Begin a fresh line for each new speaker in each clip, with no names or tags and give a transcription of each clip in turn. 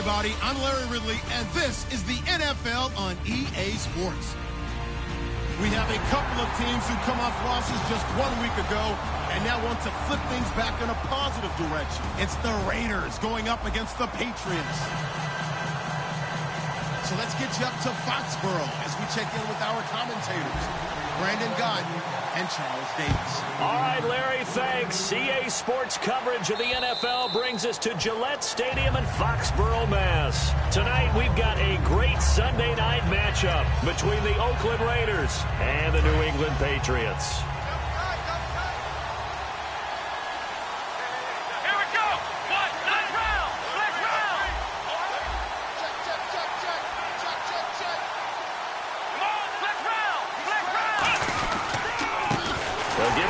everybody. I'm Larry Ridley, and this is the NFL on EA Sports. We have a couple of teams who come off losses just 1 week ago and now want to flip things back in a positive direction. It's the Raiders going up against the Patriots. So let's get you up to Foxborough as we check in with our commentators, Brandon Godden and Charles Davis.
All right, Larry, thanks. EA Sports coverage of the NFL brings us to Gillette Stadium in Foxborough, Mass. Tonight, we've got a great Sunday night matchup between the Oakland Raiders and the New England Patriots.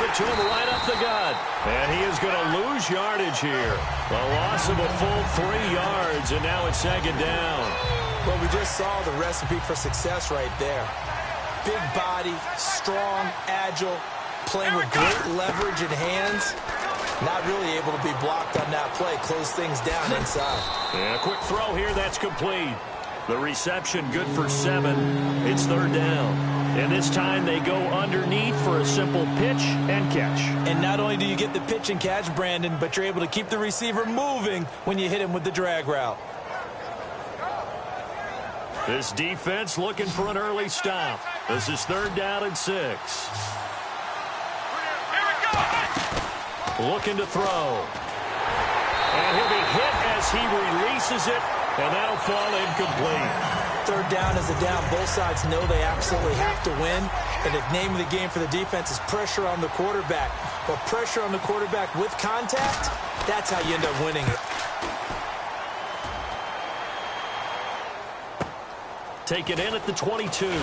To him right up the gut. And he is going to lose yardage here. A loss of a full 3 yards, and now it's second down.
Well, we just saw the recipe for success right there. Big body, strong, agile, playing with great leverage in hands. Not really able to be blocked on that play. Close things down inside.
And a quick throw here, that's complete. The reception good for 7. It's third down. And this time they go underneath for a simple pitch and catch.
And not only do you get the pitch and catch, Brandon, but you're able to keep the receiver moving when you hit him with the drag route.
This defense looking for an early stop. This is third down and 6. Looking to throw. And he'll be hit as he releases it, and that'll fall incomplete.
Third down is a down. Both sides know they absolutely have to win. And the name of the game for the defense is pressure on the quarterback. But pressure on the quarterback with contact, that's how you end up winning it.
Take it in at the 22. 12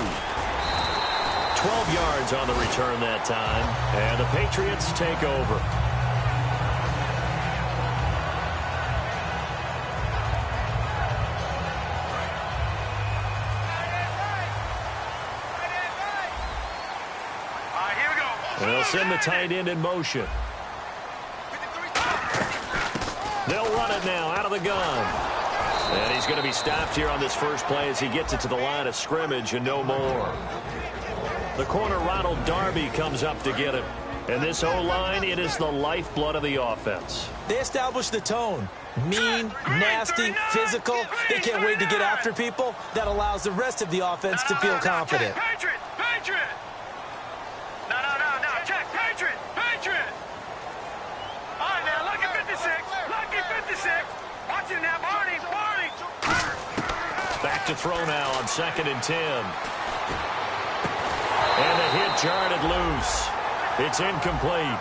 yards on the return that time. And the Patriots take over. They'll send the tight end in motion. They'll run it now out of the gun. And he's going to be stopped here on this first play as he gets it to the line of scrimmage and no more. The corner, Ronald Darby, comes up to get it. And this O-line, it is the lifeblood of the offense.
They establish the tone. Mean, nasty, physical. They can't wait to get after people. That allows the rest of the offense to feel confident.
Patriot! All right, now, lucky 56. Watch it now, Barney.
Back to throw now on 2nd and 10. And the hit jarred loose. It's incomplete.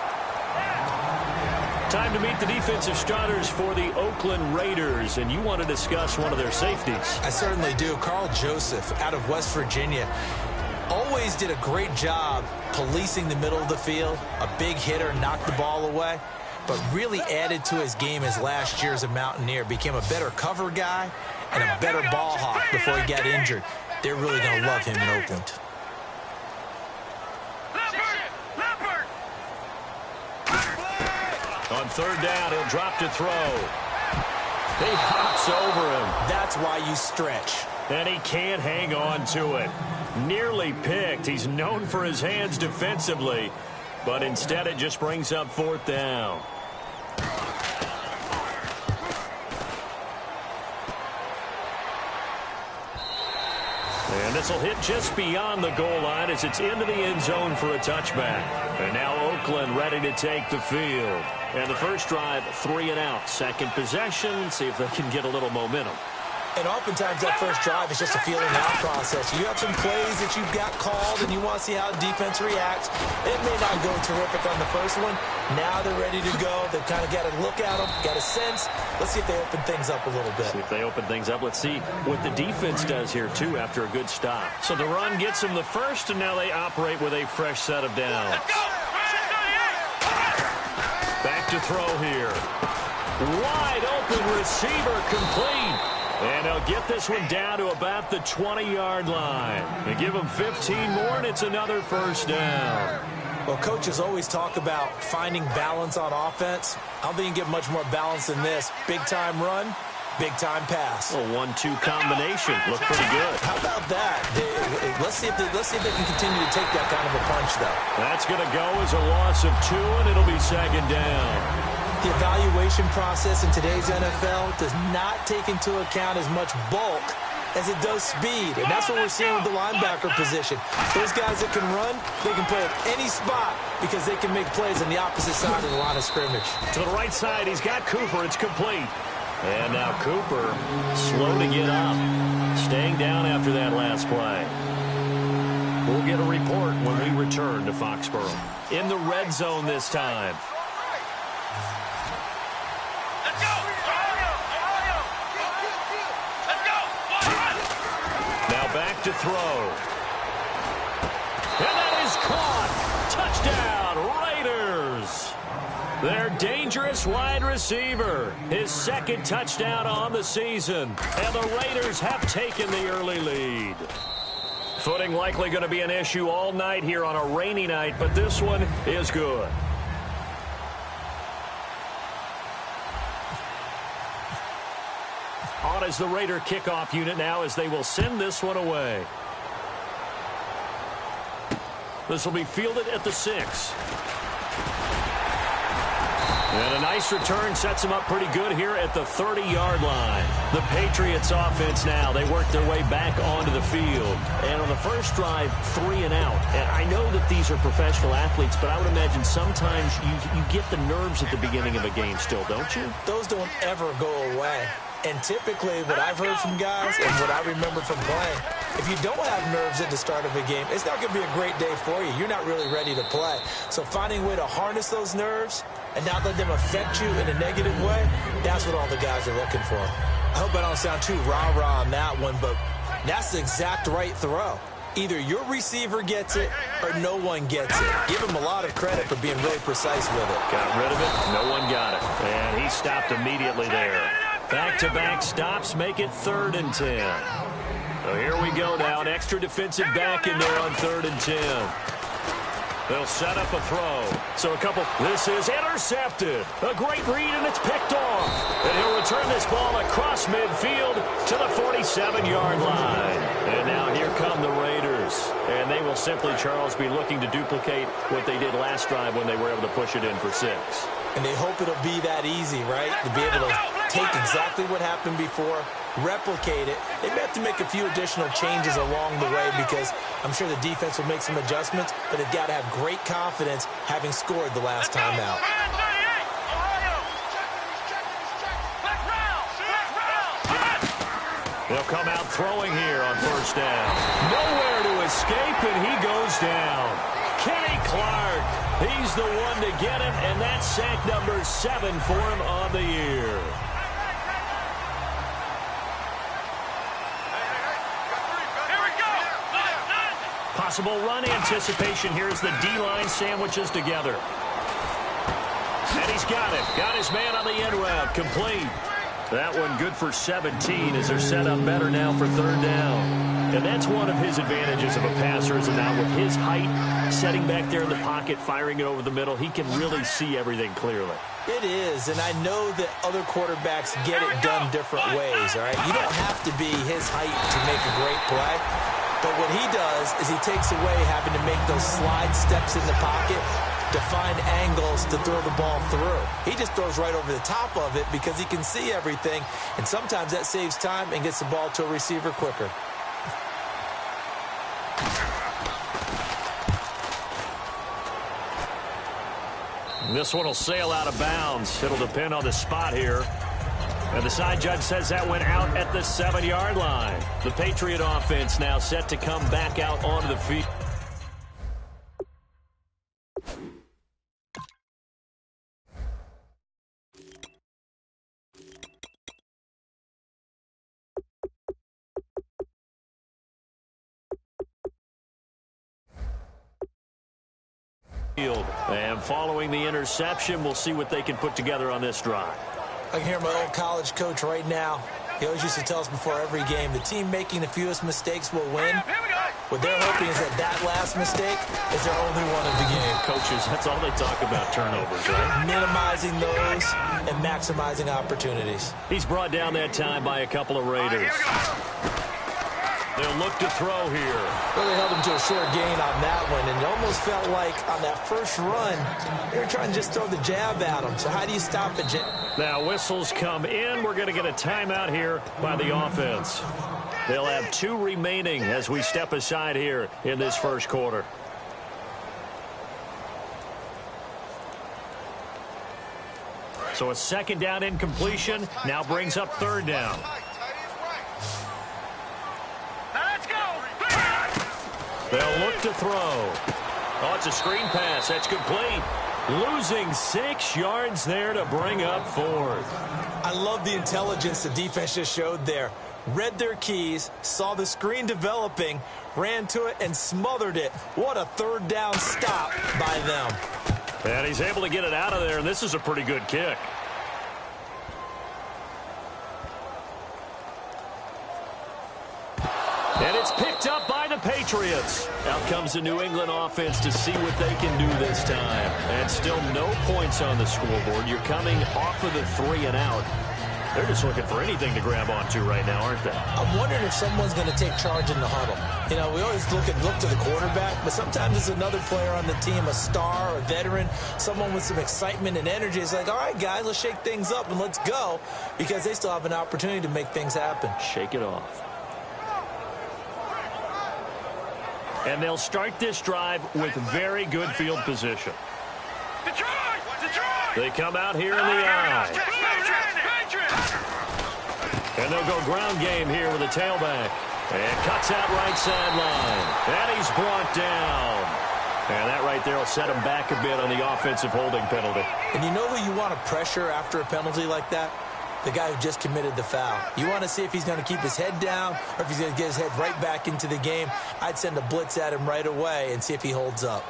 Time to meet the defensive starters for the Oakland Raiders, and you want to discuss one of their safeties.
I certainly do. Carl Joseph out of West Virginia. Always did a great job policing the middle of the field. A big hitter, knocked the ball away, but really added to his game as last year as a Mountaineer. Became a better cover guy and a better ball hawk before he got injured. They're really going to love him in Oakland.
On third down, he'll drop to throw. He hops over him.
That's why you stretch.
And he can't hang on to it. Nearly picked. He's known for his hands defensively, but instead it just brings up fourth down. And this will hit just beyond the goal line as it's into the end zone for a touchback. And now Oakland ready to take the field. And the first drive, 3 and out. Second possession, see if they can get a little momentum.
And oftentimes that first drive is just a feeling out process. You have some plays that you've got called and you want to see how the defense reacts. It may not go terrific on the first one. Now they're ready to go. They've kind of got a look at them, got a sense. Let's see if they open things up a little bit.
See if they open things up. Let's see what the defense does here, too, after a good stop. So the run gets them the first, and now they operate with a fresh set of downs. Back to throw here. Wide open receiver complete. And they'll get this one down to about the 20-yard line. They give them 15 more, and it's another first down.
Well, coaches always talk about finding balance on offense. I don't think you can get much more balance than this. Big-time run, Big-time pass.
A 1-2 combination. Looked pretty good.
How about that? Let's see if they can continue to take that kind of a punch, though.
That's going to go as a loss of 2, and it'll be second down.
The evaluation process in today's NFL does not take into account as much bulk as it does speed, and that's what we're seeing with the linebacker position. Those guys that can run, they can play at any spot because they can make plays on the opposite side of the line of scrimmage.
To the right side, he's got Cooper. It's complete. And now Cooper, slow to get up, staying down after that last play. We'll get a report when we return to Foxborough. In the red zone this time.
Let's go! Let's go!
Now back to throw. And that is caught. Touchdown, Raiders. Their dangerous wide receiver. His second touchdown on the season. And the Raiders have taken the early lead. Footing likely going to be an issue all night here on a rainy night, but this one is good. On as the Raider kickoff unit now as they will send this one away. This will be fielded at the 6. And a nice return sets them up pretty good here at the 30-yard line. The Patriots offense now, they work their way back onto the field. And on the first drive, 3 and out. And I know that these are professional athletes, but I would imagine sometimes you get the nerves at the beginning of a game still, don't you?
Those don't ever go away. And typically what I've heard from guys and what I remember from playing, if you don't have nerves at the start of a game, it's not going to be a great day for you. You're not really ready to play. So finding a way to harness those nerves and not let them affect you in a negative way, that's what all the guys are looking for. I hope I don't sound too rah-rah on that one, but that's the exact right throw. Either your receiver gets it or no one gets it. Give him a lot of credit for being really precise with it.
Got rid of it. No one got it. And he stopped immediately there. Back-to-back stops make it 3rd and 10. So here we go now. An extra defensive back in there on 3rd and 10. They'll set up a throw. So this is intercepted. A great read, and it's picked off. And he'll return this ball across midfield to the 47-yard line. And now here come the Raiders. And they will simply, Charles, be looking to duplicate what they did last drive when they were able to push it in for 6.
And they hope it'll be that easy, right? To be able to take exactly what happened before, replicate it. They may have to make a few additional changes along the way because I'm sure the defense will make some adjustments, but they've got to have great confidence having scored the last time out.
They'll come out throwing here on 1st down. Nowhere to escape, and he goes down. Kenny Clark, he's the one to get him, and that's sack number 7 for him on the year. Possible run anticipation. Here's the D-line sandwiches together. And he's got it. Got his man on the end route. Complete. That one good for 17 as they're set up better now for 3rd down. And that's one of his advantages of a passer, is now with his height, setting back there in the pocket, firing it over the middle, he can really see everything clearly.
It is, and I know that other quarterbacks get it done different ways, all right? You don't have to be his height to make a great play. But what he does is he takes away having to make those slide steps in the pocket to find angles to throw the ball through. He just throws right over the top of it because he can see everything, and sometimes that saves time and gets the ball to a receiver quicker.
This one will sail out of bounds. It'll depend on the spot here. And the side judge says that went out at the 7-yard line. The Patriot offense now set to come back out onto the field. And following the interception, we'll see what they can put together on this drive.
I can hear my old college coach right now. He always used to tell us before every game, the team making the fewest mistakes will win. What they're hoping is that last mistake is their only one of the game.
Coaches, that's all they talk about, turnovers, right?
Minimizing those and maximizing opportunities.
He's brought down that time by a couple of Raiders. They'll look to throw here.
Really held him to a short gain on that one, and it almost felt like on that first run, they were trying to just throw the jab at him. So how do you stop a jab?
Now whistles come in. We're going to get a timeout here by the offense. They'll have 2 remaining as we step aside here in this first quarter. So a second down incompletion now brings up third down. They'll look to throw. Oh, it's a screen pass. That's complete. Losing 6 yards there to bring up fourth.
I love the intelligence the defense just showed there. Read their keys, saw the screen developing, ran to it, and smothered it. What a third down stop by them.
And he's able to get it out of there, and this is a pretty good kick. And it's picked up by the Patriots. Out comes the New England offense to see what they can do this time. And still no points on the scoreboard. You're coming off of the 3 and out. They're just looking for anything to grab onto right now, aren't they?
I'm wondering if someone's going to take charge in the huddle. You know, we always look to the quarterback, but sometimes it's another player on the team, a star, a veteran, someone with some excitement and energy. It's like, all right, guys, let's shake things up and let's go, because they still have an opportunity to make things happen.
Shake it off. And they'll start this drive with very good field position.
Detroit!
They come out here in the eye. And they'll go ground game here with a tailback. And cuts out right sideline. And he's brought down. And that right there will set him back a bit on the offensive holding penalty.
And you know who you want to pressure after a penalty like that? The guy who just committed the foul. You want to see if he's going to keep his head down or if he's going to get his head right back into the game. I'd send a blitz at him right away and see if he holds up.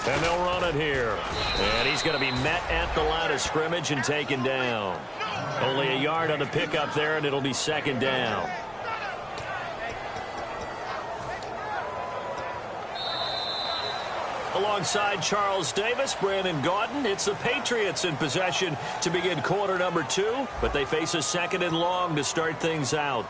And they'll run it here. And he's going to be met at the line of scrimmage and taken down. Only a yard on the pickup there, and it'll be second down. Alongside Charles Davis, Brandon Gaudin, it's the Patriots in possession to begin quarter number 2, but they face a second and long to start things out.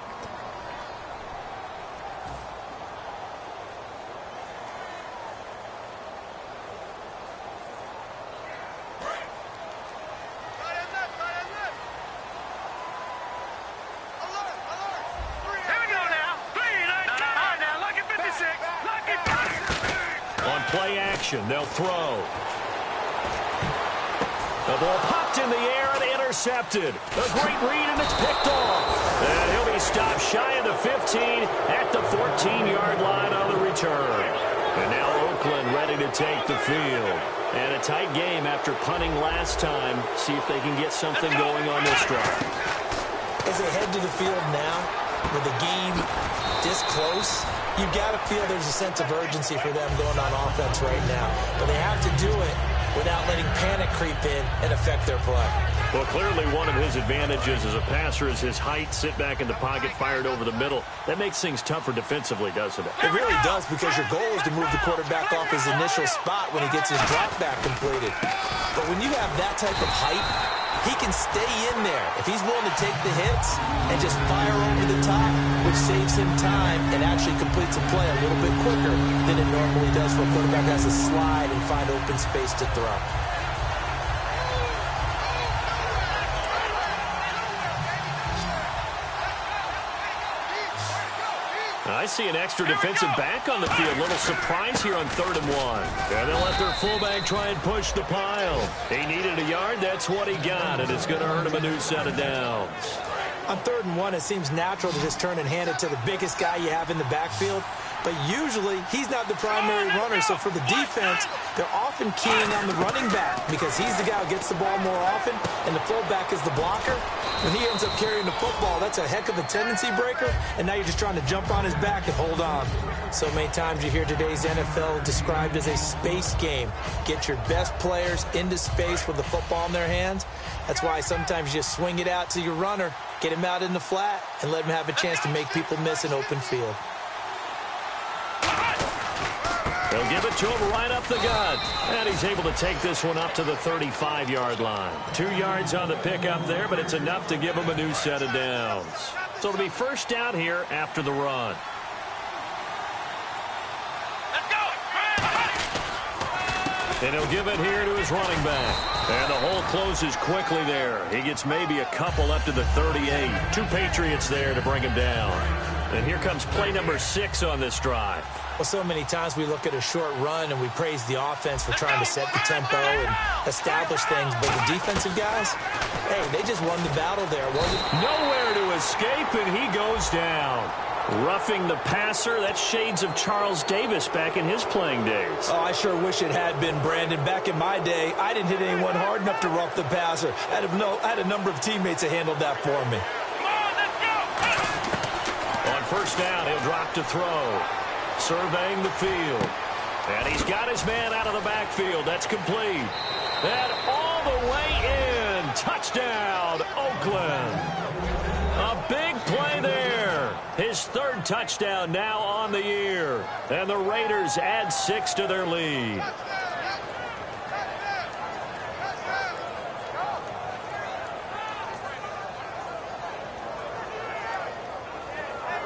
They'll throw. The ball popped in the air and intercepted. A great read, and it's picked off. And he'll be stopped shy of the 15 at the 14-yard line on the return. And now Oakland ready to take the field. And a tight game after punting last time. See if they can get something going on this drive.
As they head to the field now, with the game this close, you've got to feel there's a sense of urgency for them going on offense right now. But they have to do it without letting panic creep in and affect their play.
Well, clearly one of his advantages as a passer is his height, sit back in the pocket, fired over the middle. That makes things tougher defensively, doesn't it?
It really does, because your goal is to move the quarterback off his initial spot when he gets his drop back completed. But when you have that type of height, he can stay in there if he's willing to take the hits and just fire over the top, which saves him time and actually completes a play a little bit quicker than it normally does for a quarterback who has to slide and find open space to throw.
I see an extra defensive back on the field. Little surprise here on 3rd and 1. And they'll let their fullback try and push the pile. He needed a yard. That's what he got, and it's going to earn him a new set of downs.
On 3rd and 1, it seems natural to just turn and hand it to the biggest guy you have in the backfield. but usually he's not the primary runner. So for the defense, they're often keying on the running back because he's the guy who gets the ball more often, and the fullback is the blocker. When he ends up carrying the football, that's a heck of a tendency breaker, and now you're just trying to jump on his back and hold on. So many times you hear today's NFL described as a space game. Get your best players into space with the football in their hands. That's why sometimes you just swing it out to your runner, get him out in the flat, and let him have a chance to make people miss an open field.
They'll give it to him right up the gut. And he's able to take this one up to the 35-yard line. 2 yards on the pickup there, but it's enough to give him a new set of downs. So it'll be first down here after the run. And he'll give it here to his running back. And the hole closes quickly there. He gets maybe a couple up to the 38. 2 Patriots there to bring him down. And here comes play number 6 on this drive.
Well, so many times we look at a short run and we praise the offense for trying to set the tempo and establish things. But the defensive guys, hey, they just won the battle there, wasn't it?
Nowhere to escape, and he goes down. Roughing the passer, that's shades of Charles Davis back in his playing days.
Oh, I sure wish it had been, Brandon. Back in my day, I didn't hit anyone hard enough to rough the passer. I had a number of teammates that handled that for me.
On first down, he'll drop to throw. Surveying the field. And he's got his man out of the backfield. That's complete. And all the way in. Touchdown, Oakland. A big play there. His 3rd touchdown now on the year. And the Raiders add 6 to their lead.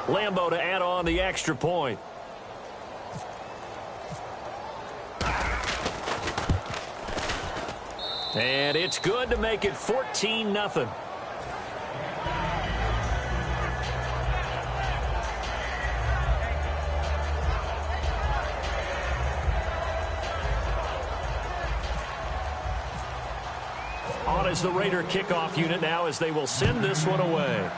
Lambeau to add on the extra point. And it's good to make it 14-0. On is the Raider kickoff unit now as they will send this one away.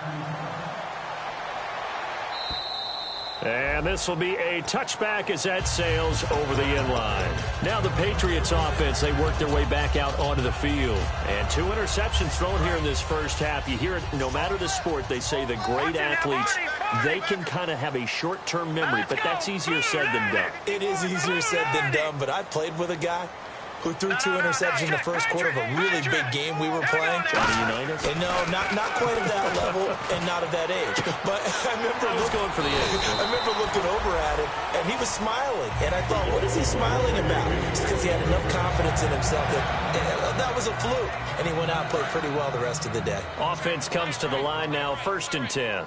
And this will be a touchback as that sails over the end line. Now the Patriots offense, they work their way back out onto the field. And 2 interceptions thrown here in this first half. You hear it, no matter the sport, they say the great athletes, they can kind of have a short-term memory, but that's easier said than done.
It is easier said than done, but I played with a guy who threw 2 interceptions in the first quarter of a really big game we were playing.
Johnny Unitas?
And no, not quite at that level and not at that age. But I remember
going for the age.
I remember looking over at him, and he was smiling. And I thought, what is he smiling about? It's because he had enough confidence in himself that was a fluke. And he went out and played pretty well the rest of the day.
Offense comes to the line now, 1st and 10.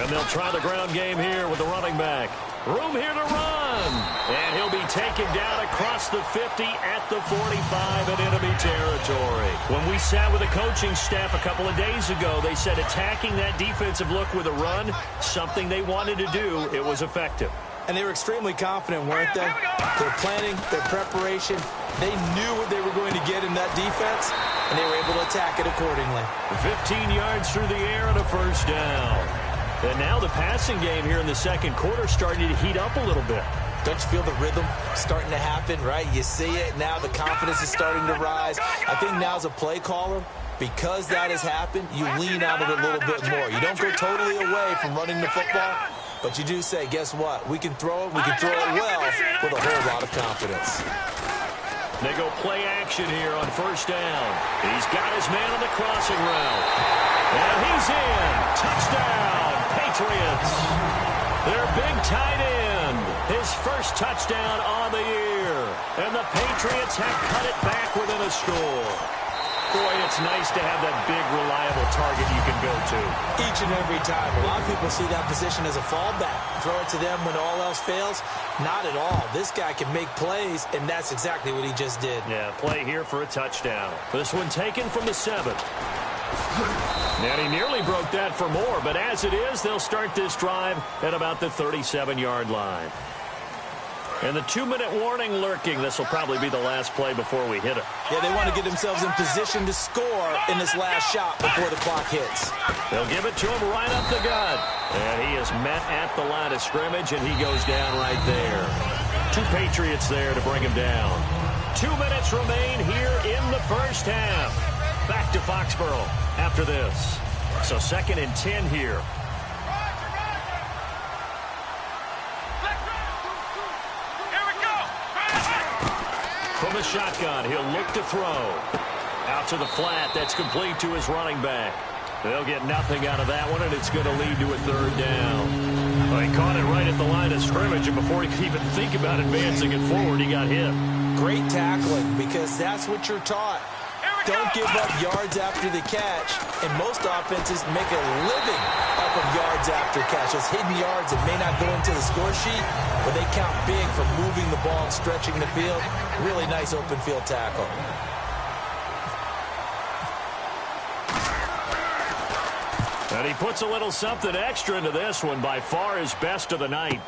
And they'll try the ground game here with the running back. Room here to run. And he'll be taken down across the 50 at the 45 in enemy territory. When we sat with the coaching staff a couple of days ago, they said attacking that defensive look with a run, something they wanted to do, it was effective.
And they were extremely confident, weren't they? Their planning, their preparation, they knew what they were going to get in that defense, and they were able to attack it accordingly.
15 yards through the air and a first down. And now the passing game here in the second quarter starting to heat up a little bit.
Don't you feel the rhythm starting to happen, right? You see it now. The confidence is starting to rise. I think now as a play caller, because that has happened, you lean on it a little bit more. You don't go totally away from running the football, but you do say, guess what? We can throw it. We can throw it well with a whole lot of confidence.
They go play action here on first down. He's got his man on the crossing route. And he's in. Touchdown, Patriots. Their big tight end. His first touchdown on the year. And the Patriots have cut it back within a score. Boy, it's nice to have that big, reliable target you can go to.
Each and every time. A lot of people see that position as a fallback. Throw it to them when all else fails. Not at all. This guy can make plays, and that's exactly what he just did.
Yeah, play here for a touchdown. This one taken from the 7. And he nearly broke that for more, but as it is, they'll start this drive at about the 37-yard line. And the 2-minute warning lurking. This will probably be the last play before we hit it.
Yeah, they want to get themselves in position to score in this last shot before the clock hits.
They'll give it to him right up the gut. And he is met at the line of scrimmage, and he goes down right there. 2 Patriots there to bring him down. 2 minutes remain here in the first half. Back to Foxborough after this. So 2nd and 10 here. From the shotgun, he'll look to throw. Out to the flat. That's complete to his running back. They'll get nothing out of that one, and it's going to lead to a 3rd down. Well, he caught it right at the line of scrimmage, and before he could even think about advancing it forward, he got hit.
Great tackling, because that's what you're taught. Don't give up yards after the catch, and most offenses make a living off of yards after catch. Those hidden yards that may not go into the score sheet, but they count big for moving the ball and stretching the field. Really nice open field tackle.
And he puts a little something extra into this one, by far his best of the night.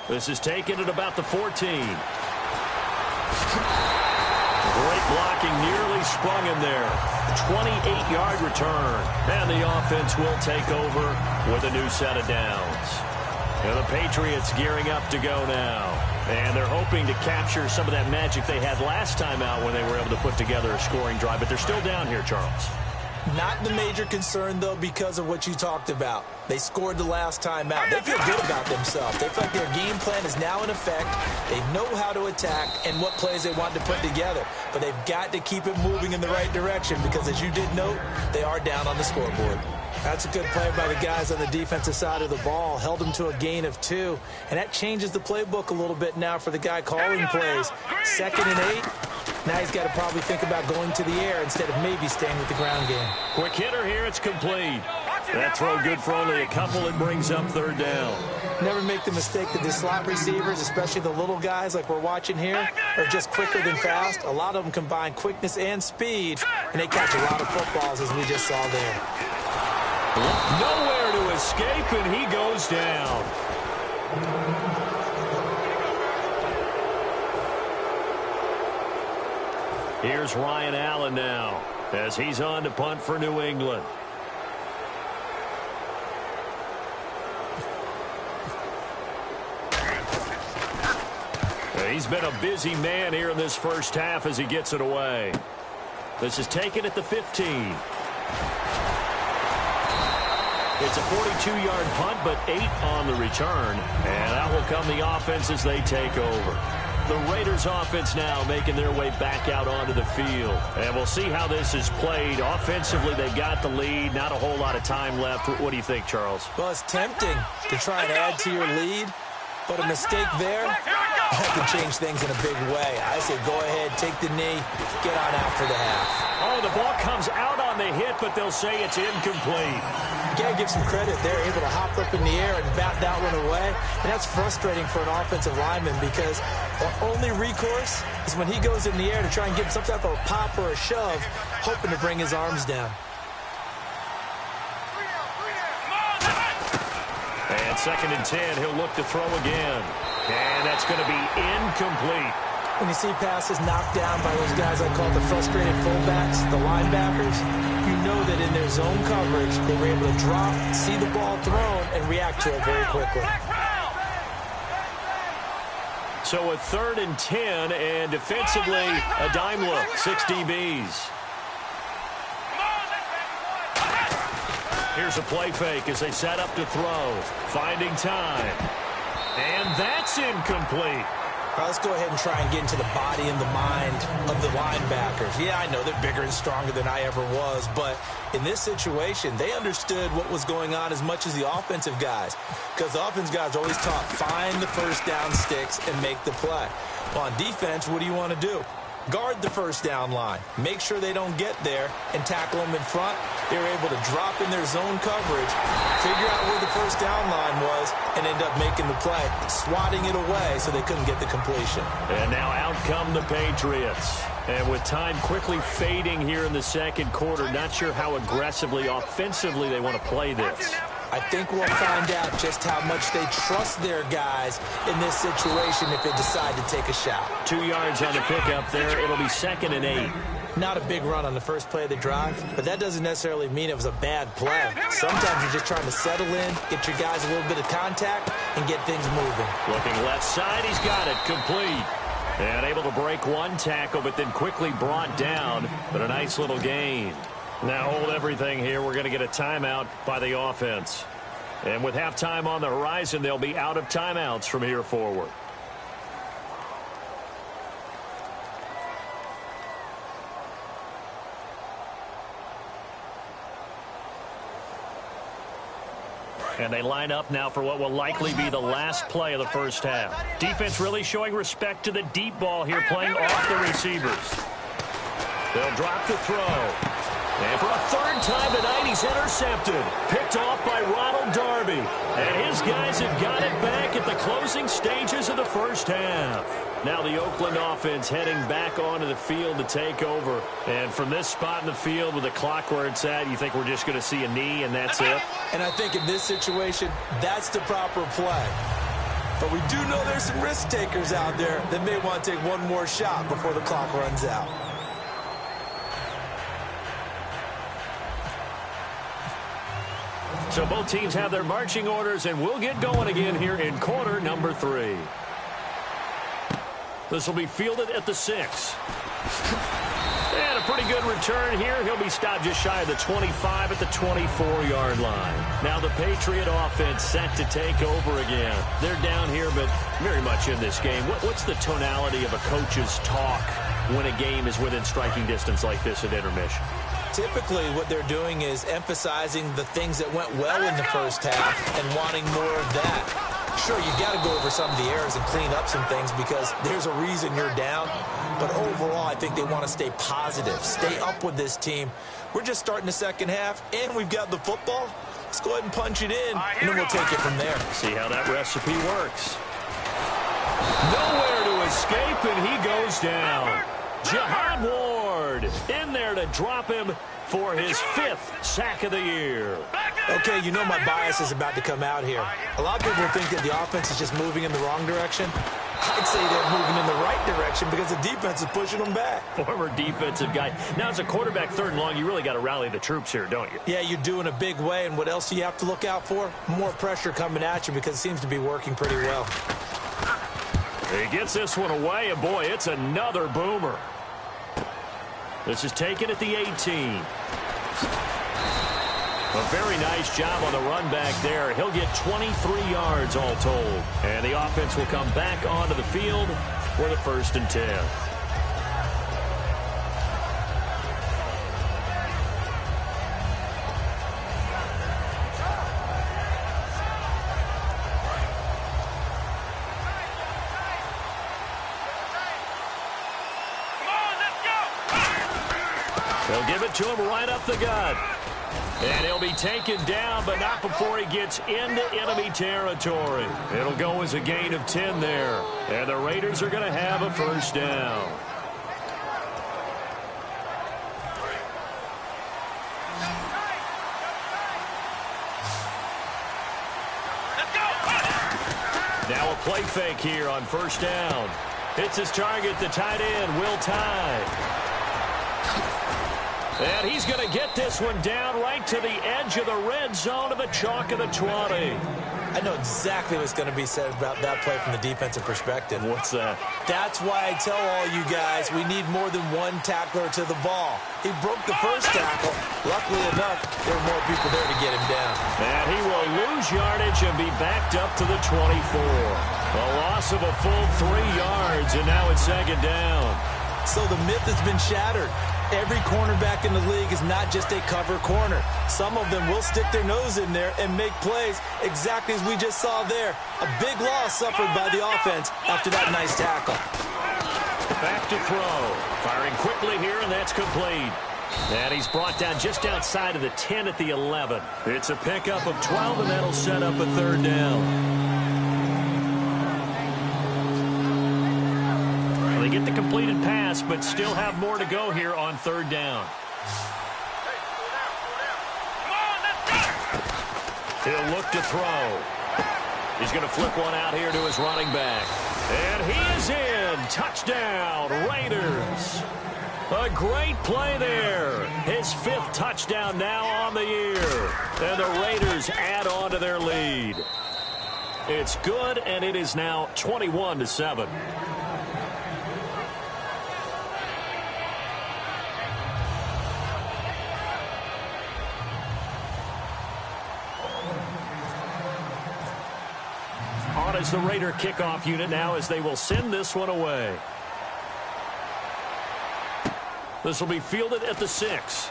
This is taken at about the 14. Great blocking, nearly sprung him there. 28-yard return. And the offense will take over with a new set of downs. And the Patriots gearing up to go now. And they're hoping to capture some of that magic they had last time out when they were able to put together a scoring drive. But they're still down here, Charles.
Not the major concern, though, because of what you talked about. They scored the last time out. They feel good about themselves. They feel like their game plan is now in effect. They know how to attack and what plays they want to put together. But they've got to keep it moving in the right direction because, as you did note, they are down on the scoreboard. That's a good play by the guys on the defensive side of the ball. Held them to a gain of 2. And that changes the playbook a little bit now for the guy calling plays. 2nd and 8. Now he's got to probably think about going to the air instead of maybe staying with the ground game.
Quick hitter here. It's complete. That throw good for only a couple. It brings up 3rd down.
Never make the mistake that the slot receivers, especially the little guys like we're watching here, are just quicker than fast. A lot of them combine quickness and speed, and they catch a lot of footballs, as we just saw there.
Nowhere to escape, and he goes down. Here's Ryan Allen now as he's on to punt for New England. He's been a busy man here in this first half as he gets it away. This is taken at the 15. It's a 42-yard punt, but 8 on the return. And that will come the offense as they take over. The Raiders offense now making their way back out onto the field. And we'll see how this is played. Offensively, they've got the lead. Not a whole lot of time left. What do you think, Charles?
Well, it's tempting to try and add to your lead, but a mistake there that could change things in a big way. I say go ahead, take the knee, get on out for the half.
Oh, the ball comes out on the hit, but they'll say it's incomplete.
You got to give some credit. They're able to hop up in the air and bat that one away. And that's frustrating for an offensive lineman because the only recourse is when he goes in the air to try and give some type of a pop or a shove, hoping to bring his arms down.
And 2nd and 10, he'll look to throw again. And that's going to be incomplete.
When you see passes knocked down by those guys I call the frustrated fullbacks, the linebackers, you know that in their zone coverage, they were able to drop, see the ball thrown, and react to it very quickly.
So a 3rd and 10, and defensively, a dime look, 6 DBs. Here's a play fake as they set up to throw. Finding time. And that's incomplete.
All right, let's go ahead and try and get into the body and the mind of the linebackers. Yeah, I know they're bigger and stronger than I ever was, but in this situation, they understood what was going on as much as the offensive guys, because the offensive guys are always taught, find the first down sticks and make the play. Well, on defense, what do you want to do? Guard the first down line. Make sure they don't get there and tackle them in front. They were able to drop in their zone coverage, figure out where the first down line was, and end up making the play, swatting it away so they couldn't get the completion.
And now out come the Patriots. And with time quickly fading here in the second quarter, not sure how aggressively, offensively they want to play this.
I think we'll find out just how much they trust their guys in this situation if they decide to take a shot.
2 yards on the pickup there. It'll be 2nd and 8.
Not a big run on the first play of the drive, but that doesn't necessarily mean it was a bad play. Sometimes you're just trying to settle in, get your guys a little bit of contact, and get things moving.
Looking left side, he's got it, complete. And able to break one tackle, but then quickly brought down, but a nice little gain. Now hold everything here. We're going to get a timeout by the offense. And with halftime on the horizon, they'll be out of timeouts from here forward. And they line up now for what will likely be the last play of the first half. Defense really showing respect to the deep ball here, playing off the receivers. They'll drop the throw. And for a third time tonight, he's intercepted. Picked off by Ronald Darby. And his guys have got it back at the closing stages of the first half. Now the Oakland offense heading back onto the field to take over. And from this spot in the field with the clock where it's at, you think we're just going to see a knee and that's it?
And I think in this situation, that's the proper play. But we do know there's some risk takers out there that may want to take one more shot before the clock runs out.
So both teams have their marching orders, and we'll get going again here in quarter number 3. This will be fielded at the 6. And a pretty good return here. He'll be stopped just shy of the 25 at the 24-yard line. Now the Patriot offense set to take over again. They're down here, but very much in this game. What's the tonality of a coach's talk when a game is within striking distance like this at intermission?
Typically, what they're doing is emphasizing the things that went well in the first half and wanting more of that. Sure, you've got to go over some of the errors and clean up some things because there's a reason you're down. But overall, I think they want to stay positive, stay up with this team. We're just starting the second half, and we've got the football. Let's go ahead and punch it in, and then we'll take it from there.
See how that recipe works. Nowhere to escape, and he goes down. Jihad Ward in there to drop him for his 5th sack of the year.
Okay, you know my bias is about to come out here. A lot of people think that the offense is just moving in the wrong direction. I'd say they're moving in the right direction because the defense is pushing them back.
Former defensive guy. Now, as a quarterback 3rd and long, you really got to rally the troops here, don't you?
Yeah, you do in a big way, and what else do you have to look out for? More pressure coming at you because it seems to be working pretty well.
He gets this one away, and boy, it's another boomer. This is taken at the 18. A very nice job on the run back there. He'll get 23 yards all told. And the offense will come back onto the field for the 1st and 10. They'll give it to him right up the gut. And he'll be taken down, but not before he gets into enemy territory. It'll go as a gain of 10 there. And the Raiders are going to have a 1st down. Now a play fake here on 1st down. Hits his target, the tight end, Will Tye. And he's going to get this one down right to the edge of the red zone of the chalk of the 20.
I know exactly what's going to be said about that play from the defensive perspective.
What's that?
That's why I tell all you guys we need more than one tackler to the ball. He broke the first tackle. Luckily enough, there were more people there to get him down.
And he will lose yardage and be backed up to the 24. A loss of a full 3 yards, and now it's 2nd down.
So the myth has been shattered. Every cornerback in the league is not just a cover corner. Some of them will stick their nose in there and make plays exactly as we just saw there. A big loss suffered by the offense after that nice tackle.
Back to throw. Firing quickly here, and that's complete. And he's brought down just outside of the 10 at the 11. It's a pickup of 12, and that'll set up a 3rd down. They get the completed pass, but still have more to go here on 3rd down. He'll look to throw. He's going to flip one out here to his running back. And he is in. Touchdown, Raiders. A great play there. His 5th touchdown now on the year. And the Raiders add on to their lead. It's good, and it is now 21-7. On as the Raider kickoff unit now as they will send this one away. This will be fielded at the 6.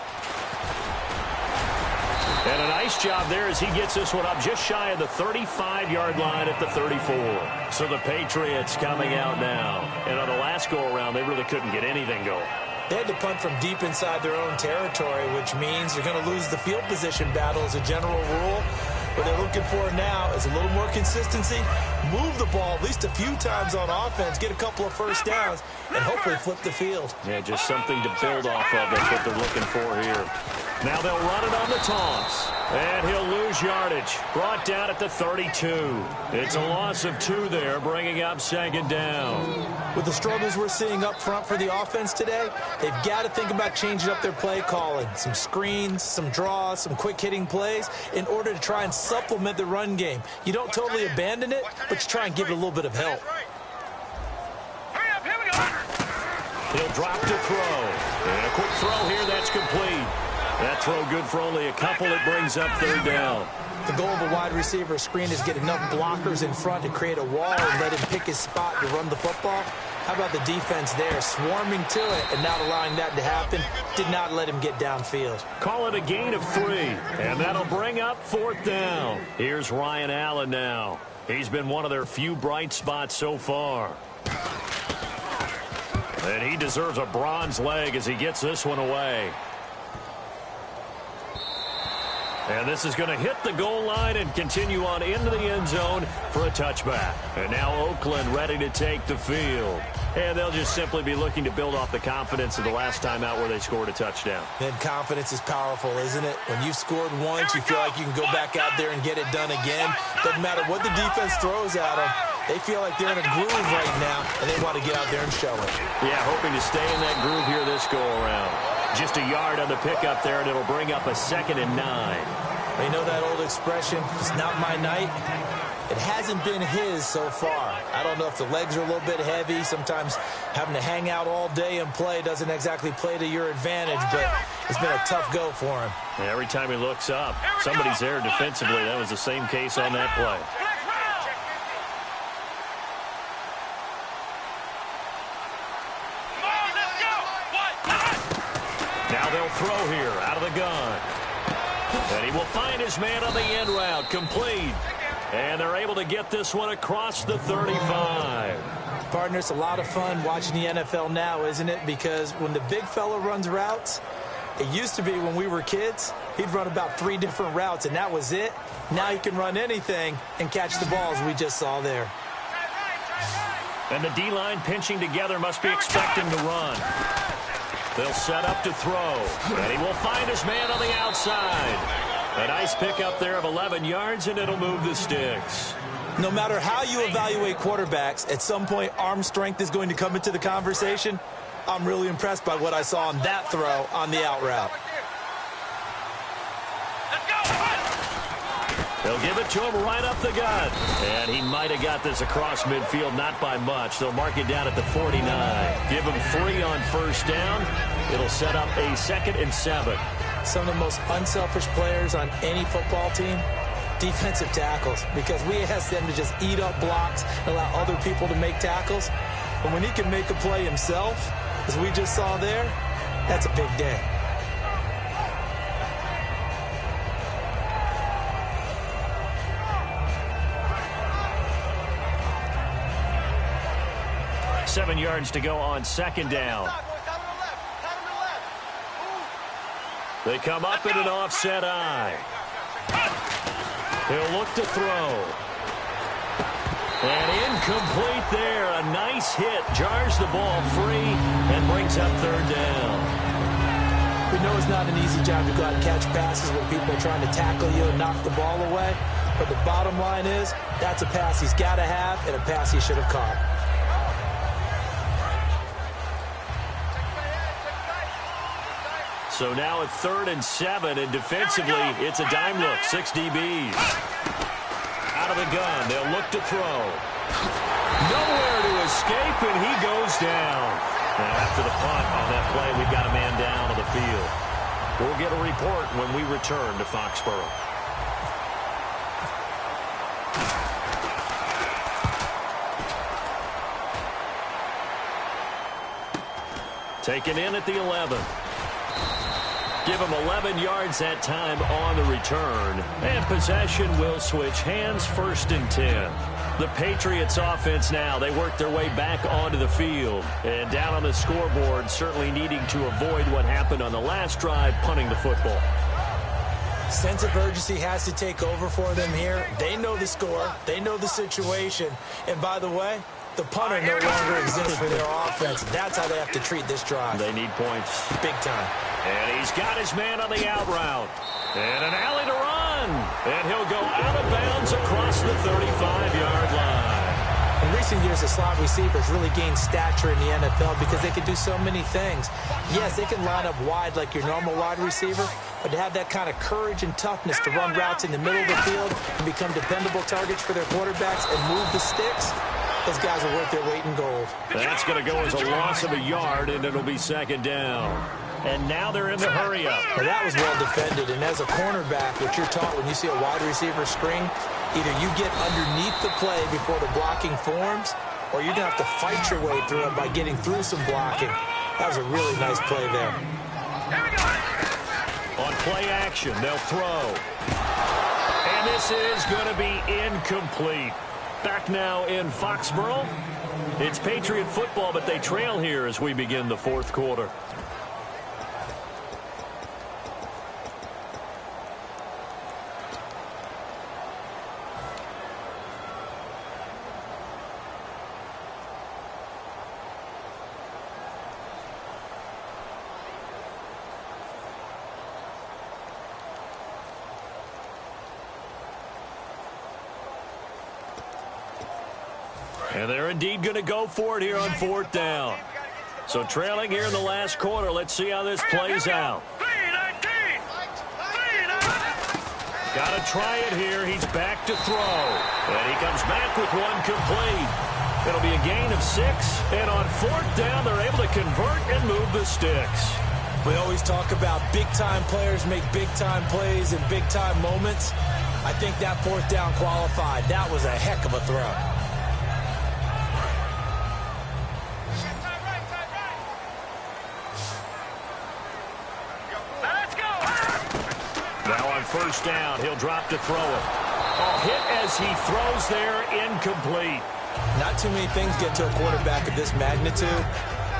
And a nice job there as he gets this one up just shy of the 35-yard line at the 34. So the Patriots coming out now. And on the last go-around, they really couldn't get anything going.
They had to punt from deep inside their own territory, which means you're going to lose the field position battle as a general rule. What they're looking for now is a little more consistency, move the ball at least a few times on offense, get a couple of first downs, and hopefully flip the field.
Yeah, just something to build off of. That's what they're looking for here. Now they'll run it on the toss. And he'll lose yardage. Brought down at the 32. It's a loss of 2 there, bringing up 2nd down.
With the struggles we're seeing up front for the offense today, they've got to think about changing up their play calling. Some screens, some draws, some quick-hitting plays in order to try and supplement the run game. You don't totally abandon it, but you try and give it a little bit of help.
He'll drop to throw. And a quick throw here, that's complete. That throw good for only a couple. It brings up 3rd down.
The goal of a wide receiver screen is get enough blockers in front to create a wall and let him pick his spot to run the football. How about the defense there, swarming to it and not allowing that to happen? Did not let him get downfield.
Call it a gain of 3, and that'll bring up 4th down. Here's Ryan Allen now. He's been one of their few bright spots so far. And he deserves a bronze leg as he gets this one away. And this is going to hit the goal line and continue on into the end zone for a touchback. And now Oakland ready to take the field. And they'll just simply be looking to build off the confidence of the last time out where they scored a touchdown.
Then confidence is powerful, isn't it? When you've scored once, you feel like you can go back out there and get it done again. Doesn't matter what the defense throws at them. They feel like they're in a groove right now, and they want to get out there and show it.
Yeah, hoping to stay in that groove here this go-around. Just a yard on the pickup there, and it'll bring up a 2nd and 9.
You know that old expression, it's not my night? It hasn't been his so far. I don't know if the legs are a little bit heavy. Sometimes having to hang out all day and play doesn't exactly play to your advantage, but it's been a tough go for him.
Yeah, every time he looks up, somebody's there defensively. That was the same case on that play. Now they'll throw here out of the gun. And he will find his man on the end route, complete. And they're able to get this one across the 35.
Partner, it's a lot of fun watching the NFL now, isn't it? Because when the big fella runs routes, it used to be when we were kids, he'd run about 3 different routes, and that was it. Now he can run anything and catch the balls we just saw there.
And the D-line pinching together must be expecting to run. They'll set up to throw, and he will find his man on the outside. A nice pickup there of 11 yards, and it'll move the sticks.
No matter how you evaluate quarterbacks, at some point arm strength is going to come into the conversation. I'm really impressed by what I saw on that throw on the out route.
They'll give it to him right up the gut. And he might have got this across midfield, not by much. They'll mark it down at the 49. Give him 3 on 1st down. It'll set up a 2nd and 7.
Some of the most unselfish players on any football team, defensive tackles, because we ask them to just eat up blocks and allow other people to make tackles. But when he can make a play himself, as we just saw there, that's a big day.
Seven yards to go on 2nd down. They come up in an offset eye. He'll look to throw. And incomplete there. A nice hit. Jars the ball free and brings up 3rd down.
We know it's not an easy job to go out and catch passes when people are trying to tackle you and knock the ball away. But the bottom line is, that's a pass he's got to have and a pass he should have caught.
So now at 3rd and 7, and defensively, it's a dime look. 6 DBs. Out of the gun, they'll look to throw. Nowhere to escape, and he goes down. And after the punt on that play, we've got a man down on the field. We'll get a report when we return to Foxborough. Taken in at the 11. Give him 11 yards that time on the return. And possession will switch hands, 1st and 10. The Patriots offense now, they work their way back onto the field. And down on the scoreboard, certainly needing to avoid what happened on the last drive, punting the football.
Sense of urgency has to take over for them here. They know the score. They know the situation. And by the way, the punter no longer exists for their offense. That's how they have to treat this drive.
They need points.
Big time.
And he's got his man on the out route. And an alley to run. And he'll go out of bounds across the 35-yard line.
In recent years, the slot receivers really gained stature in the NFL because they can do so many things. Yes, they can line up wide like your normal wide receiver, but to have that kind of courage and toughness to run routes in the middle of the field and become dependable targets for their quarterbacks and move the sticks, those guys are worth their weight in gold.
That's going to go as a loss of a yard, and it'll be 2nd down. And now they're in the hurry-up.
Well, that was well defended, and as a cornerback, what you're taught when you see a wide receiver screen, either you get underneath the play before the blocking forms, or you're going to have to fight your way through it by getting through some blocking. That was a really nice play there.
On play action, they'll throw. And this is going to be incomplete. Back now in Foxborough. It's Patriot football, but they trail here as we begin the 4th quarter. And they're indeed going to go for it here on 4th down. So trailing here in the last quarter. Let's see how this plays out. Got to try it here. He's back to throw. And he comes back with one complete. It'll be a gain of 6. And on 4th down, they're able to convert and move the sticks.
We always talk about big-time players make big-time plays in big-time moments. I think that 4th down qualified. That was a heck of a throw.
Now on 1st down, he'll drop to throw it. Oh, hit as he throws there, incomplete.
Not too many things get to a quarterback of this magnitude,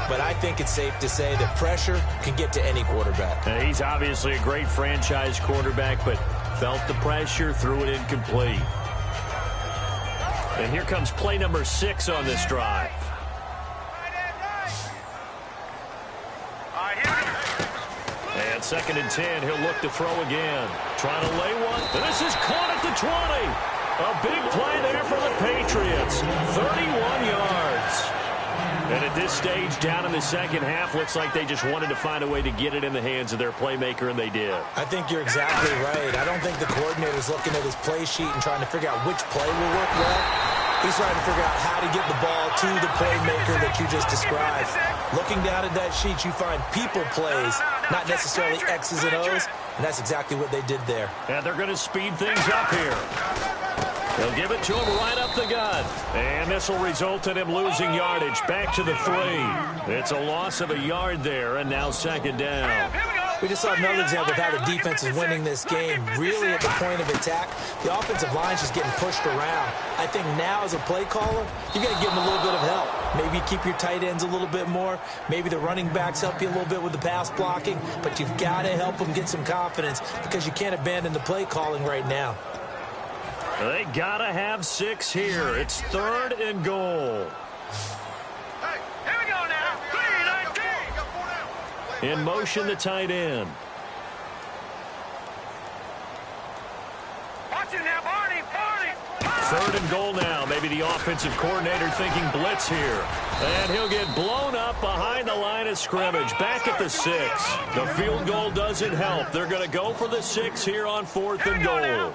but I think it's safe to say that pressure can get to any quarterback.
And he's obviously a great franchise quarterback, but felt the pressure, threw it incomplete. And here comes play number 6 on this drive. And 2nd and 10, he'll look to throw again. Trying to lay one. This is caught at the 20. A big play there for the Patriots. 31 yards. And at this stage, down in the 2nd half, looks like they just wanted to find a way to get it in the hands of their playmaker, and they did.
I think you're exactly right. I don't think the coordinator's looking at his play sheet and trying to figure out which play will work well. He's trying to figure out how to get the ball to the playmaker that you just described. Looking down at that sheet, you find people plays, not necessarily X's and O's, and that's exactly what they did there.
And they're going to speed things up here. They'll give it to him right up the gut. And this will result in him losing yardage. Back to the 3. It's a loss of a yard there, and now 2nd down.
We just saw another example of how the defense is winning this game. Really at the point of attack, the offensive line's just getting pushed around. I think now as a play caller, you got to give them a little bit of help. Maybe keep your tight ends a little bit more. Maybe the running backs help you a little bit with the pass blocking. But you've got to help them get some confidence because you can't abandon the play calling right now.
They got to have 6 here. It's 3rd and goal. In motion, the tight end.
Watch it now, Barney.
Third and goal now. Maybe the offensive coordinator thinking blitz here. And he'll get blown up behind the line of scrimmage. Back at the 6. The field goal doesn't help. They're going to go for the 6 here on 4th and goal.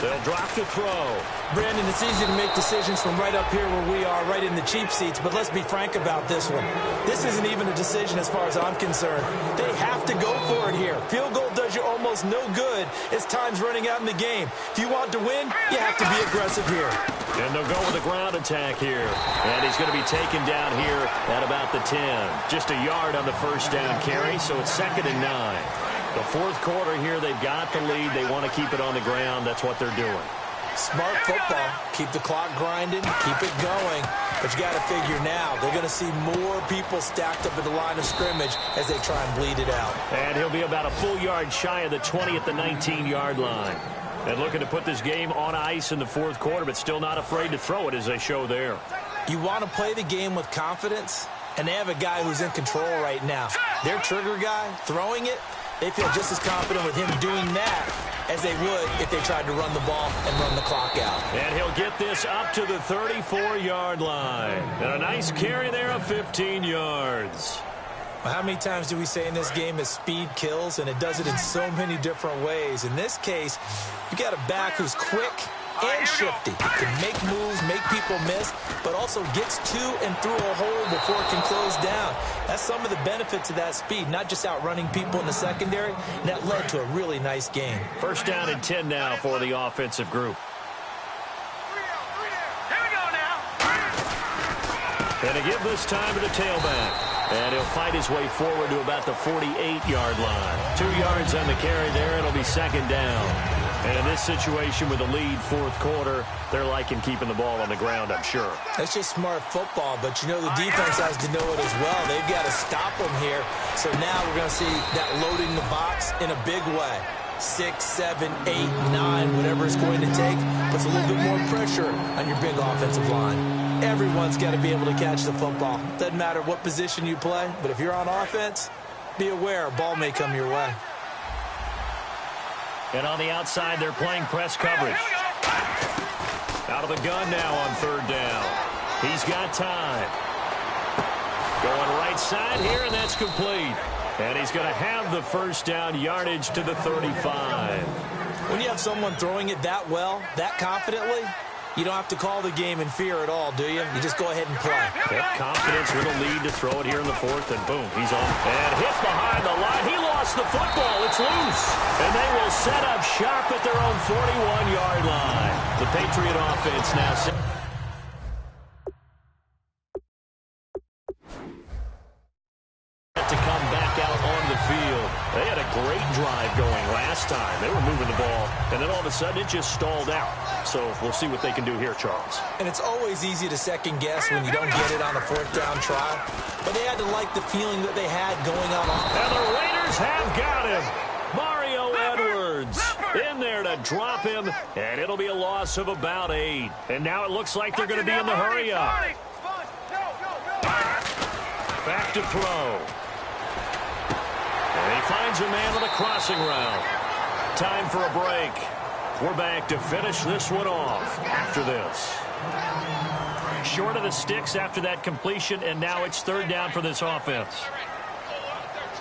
They'll drop to throw.
Brandon, it's easy to make decisions from right up here where we are, right in the cheap seats, but let's be frank about this one. This isn't even a decision as far as I'm concerned. They have to go for it here. Field goal does you almost no good as time's running out in the game. If you want to win, you have to be aggressive here.
And they'll go with a ground attack here. And he's going to be taken down here at about the 10. Just a yard on the first down carry, so it's 2nd and 9. The 4th quarter here, they've got the lead. They want to keep it on the ground. That's what they're doing.
Smart football. Keep the clock grinding. Keep it going. But you got to figure now, they're going to see more people stacked up at the line of scrimmage as they try and bleed it out.
And he'll be about a full yard shy of the 20 at the 19-yard line. And looking to put this game on ice in the 4th quarter, but still not afraid to throw it as they show there.
You want to play the game with confidence, and they have a guy who's in control right now. Their trigger guy, throwing it, they feel just as confident with him doing that as they would if they tried to run the ball and run the clock out.
And he'll get this up to the 34-yard line. And a nice carry there of 15 yards.
Well, how many times do we say in this game that speed kills, and it does it in so many different ways? In this case, you got a back who's quick and shifty. Can make moves, make people miss, but also gets to and through a hole before it can close down. That's some of the benefits of that speed, not just outrunning people in the secondary. That led to a really nice game.
First down and 10 now for the offensive group.
Here we go now.
And to give this time to the tailback. And he'll fight his way forward to about the 48-yard line. 2 yards on the carry there. It'll be 2nd down. And in this situation with the lead 4th quarter, they're liking keeping the ball on the ground, I'm sure.
That's just smart football, but you know the defense has to know it as well. They've got to stop them here. So now we're going to see that loading the box in a big way. 6, 7, 8, 9, whatever it's going to take, puts a little bit more pressure on your big offensive line. Everyone's got to be able to catch the football. Doesn't matter what position you play, but if you're on offense, be aware a ball may come your way.
And on the outside, they're playing press coverage. Out of the gun now on 3rd down. He's got time. Going right side here, and that's complete. And he's going to have the first down yardage to the 35.
When you have someone throwing it that well, that confidently, you don't have to call the game in fear at all, do you? You just go ahead and play.
Yep, confidence with a lead to throw it here in the 4th, and boom, he's on. And hit behind the line. He lost the football. It's loose. And they will set up shop at their own 41-yard line. The Patriot offense now. To come back out on the field. They had a great drive going last time. They were moving the ball, and then all of a sudden it just stalled out. So we'll see what they can do here, Charles.
And it's always easy to second guess when you don't get it on a 4th down try. But they had to like the feeling that they had going on.
And the Raiders have got him. Mario Edwards in there to drop him, and it'll be a loss of about 8. And now it looks like they're going to be in the hurry up. Back to throw. And he finds a man on the crossing route. Time for a break. We're back to finish this one off after this. Short of the sticks after that completion, and now it's 3rd down for this offense.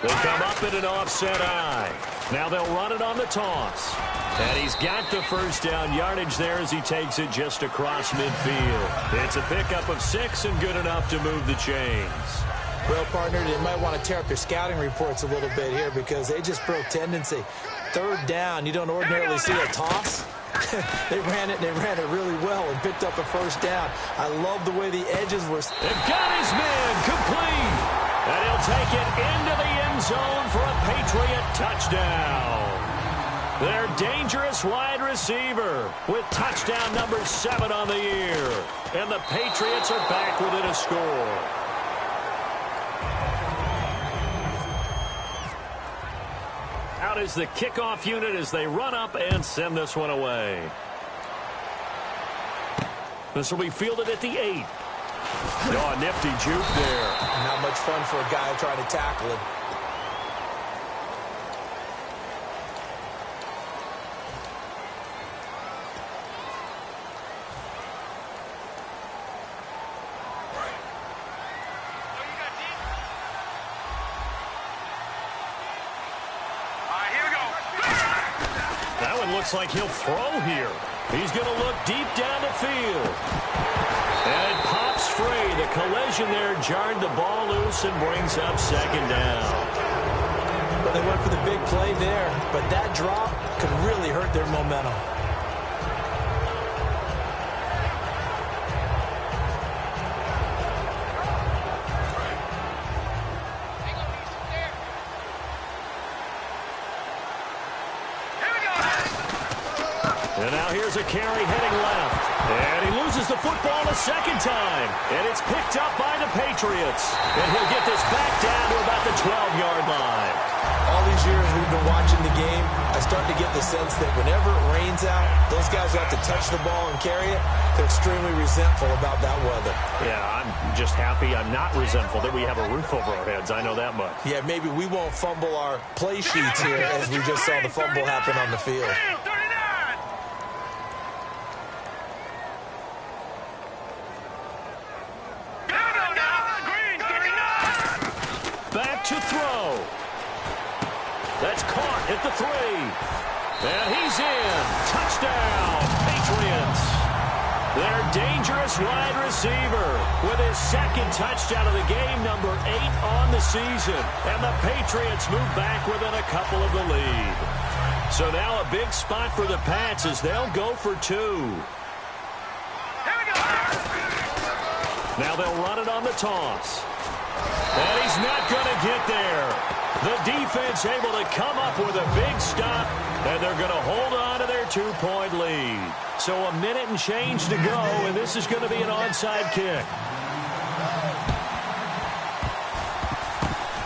They come up in an offset eye. Now they'll run it on the toss. And he's got the first down yardage there as he takes it just across midfield. It's a pickup of 6 and good enough to move the chains.
Well, partner, they might want to tear up their scouting reports a little bit here because they just broke tendency. 3rd down, you don't ordinarily see a toss. They ran it really well and picked up a first down. I love the way the edges were.
They've got his man complete. And he'll take it into the end zone for a Patriot touchdown. Their dangerous wide receiver with touchdown number 7 on the year. And the Patriots are back within a score. Out is the kickoff unit as they run up and send this one away. This will be fielded at the 8. Oh, a nifty juke there.
Not much fun for a guy trying to tackle him.
Looks like he'll throw here. He's going to look deep down the field. And it pops free. The collision there jarred the ball loose and brings up second down.
Well, they went for the big play there, but that drop could really hurt their momentum.
And now here's a carry heading left. And he loses the football a second time. And it's picked up by the Patriots. And he'll get this back down to about the 12-yard line.
All these years we've been watching the game, I start to get the sense that whenever it rains out, those guys who have to touch the ball and carry it, they're extremely resentful about that weather.
Yeah, I'm just happy I'm not resentful that we have a roof over our heads. I know that much.
Yeah, maybe we won't fumble our play sheets here as we just saw the fumble happen on the field.
To throw. That's caught at the 3. And he's in. Touchdown, Patriots. Their dangerous wide receiver with his second touchdown of the game, number 8 on the season. And the Patriots move back within a couple of the lead. So now a big spot for the Pats as they'll go for 2. Now they'll run it on the toss. And he's not going to get there. The defense able to come up with a big stop, and they're going to hold on to their 2-point lead. So a minute and change to go, and this is going to be an onside kick.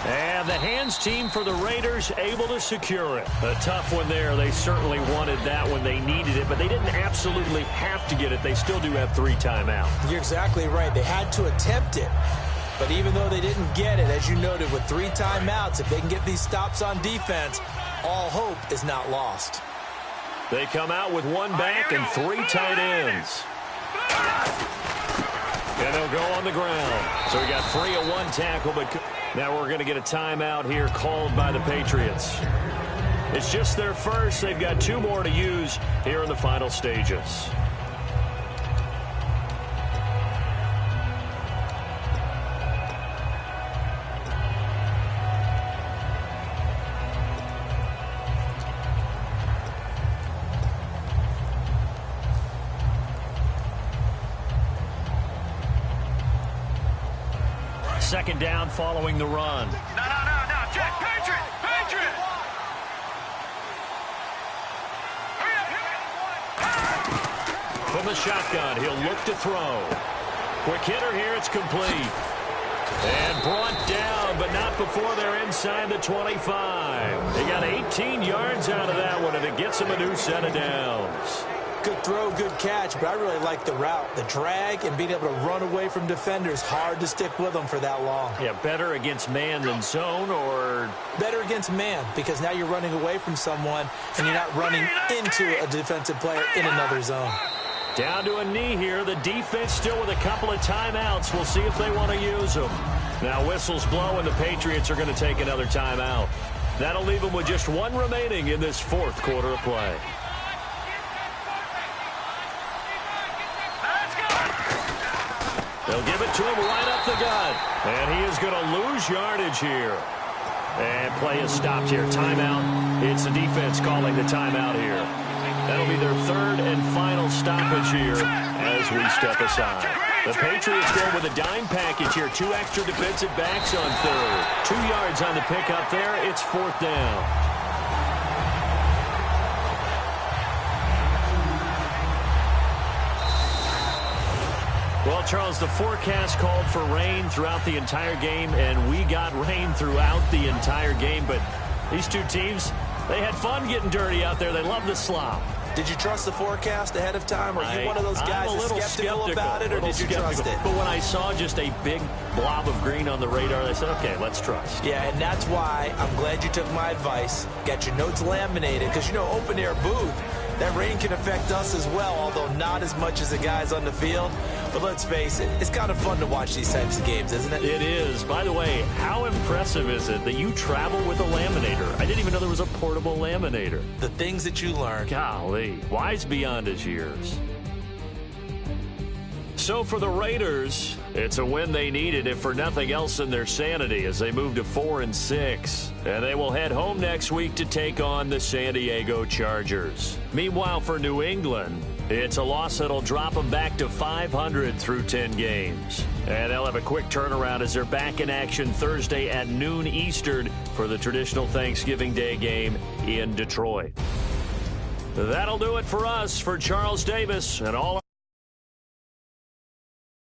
And the hands team for the Raiders able to secure it. A tough one there. They certainly wanted that when they needed it, but they didn't absolutely have to get it. They still do have 3 timeouts.
You're exactly right. They had to attempt it. But even though they didn't get it, as you noted, with 3 timeouts, if they can get these stops on defense, all hope is not lost.
They come out with 1 back and 3 tight ends. And they'll go on the ground. So we got 3 at 1 tackle, but now we're going to get a timeout here called by the Patriots. It's just their first. They've got 2 more to use here in the final stages. Second down following the run.
No, Jack, Patriot!
From the shotgun, he'll look to throw. Quick hitter here, it's complete. And brought down, but not before they're inside the 25. They got 18 yards out of that one, and it gets them a new set of downs.
Good throw, good catch, but I really like the route. The drag and being able to run away from defenders, hard to stick with them for that long.
Yeah, better against man than zone, or?
Better against man, because now you're running away from someone and you're not running into a defensive player in another zone.
Down to a knee here. The defense still with a couple of timeouts. We'll see if they want to use them. Now whistles blow, and the Patriots are going to take another timeout. That'll leave them with just 1 remaining in this 4th quarter of play. They'll give it to him right up the gut. And he is going to lose yardage here. And play is stopped here. Timeout. It's the defense calling the timeout here. That'll be their 3rd and final stoppage here as we step aside. The Patriots go with a dime package here. 2 extra defensive backs on 3rd. 2 yards on the pickup there. It's 4th down. Well, Charles, the forecast called for rain throughout the entire game, and we got rain throughout the entire game. But these 2 teams, they had fun getting dirty out there. They love the slop.
Did you trust the forecast ahead of time? Or are you one of those guys that's skeptical about it, or did you trust it?
But when I saw just a big blob of green on the radar, I said, okay, let's trust.
Yeah, and that's why I'm glad you took my advice. Got your notes laminated, because, you know, open-air booth, that rain can affect us as well, although not as much as the guys on the field. But let's face it, it's kind of fun to watch these types of games, isn't it?
It is. By the way, how impressive is it that you travel with a laminator? I didn't even know there was a portable laminator.
The things that you learn.
Golly, wise beyond his years. So for the Raiders, it's a win they needed, if for nothing else in their sanity, as they move to 4-6. And they will head home next week to take on the San Diego Chargers. Meanwhile, for New England, it's a loss that'll drop them back to 500 through 10 games. And they'll have a quick turnaround as they're back in action Thursday at noon Eastern for the traditional Thanksgiving Day game in Detroit. That'll do it for us. For Charles Davis and all